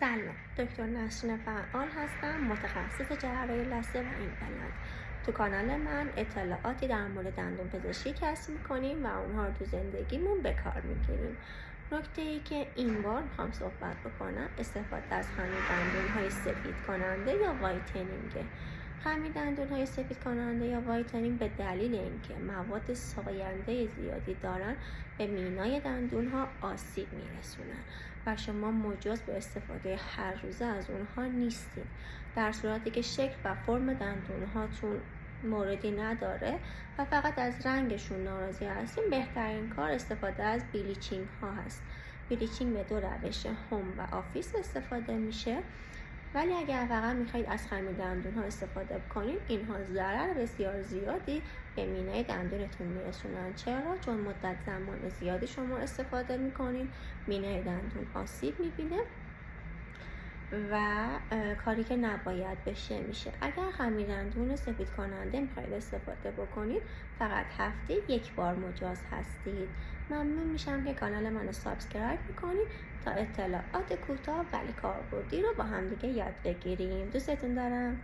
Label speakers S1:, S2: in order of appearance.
S1: سلام، دکتر نسرین فعال هستم، متخصص جراحی لثه و ایمپلنت. تو کانال من اطلاعاتی در مورد دندون پزشکی کسب میکنیم و اونها رو تو زندگیمون به کار میگیریم. نکته ای که این بار میخوام صحبت بکنم استفاده از خمیر دندون های سفید کننده یا وایتنینگه. خمیر دندون های سفید کننده یا وایتنینگ به دلیل اینکه مواد ساینده زیادی دارن به مینای دندون ها آسیب میرسونن و شما مجاز به استفاده هر روزه از اونها نیستید. در صورتی که شکل و فرم دندون هاتون موردی نداره و فقط از رنگشون ناراضی هستین، بهترین کار استفاده از بلیچینگ ها هست. بلیچینگ به دو روش، هوم و آفیس استفاده میشه، ولی اگر فقط میخواید از خمیر دندون ها استفاده کنید، اینها ضرر بسیار زیادی به مینای دندونتون میرسونن. چرا؟ چون مدت زمان زیادی شما استفاده میکنید، مینای دندون آسیب میبینه و کاری که نباید بشه میشه. اگر خمیر دندون سفید کننده میخواید استفاده بکنید، فقط هفته یک بار مجاز هستید. ممنون میشم که کانال منو سابسکرایب میکنید تا اطلاعات کوتاه ولی کاربردی رو با همدیگه یاد بگیریم. دوستتون دارم.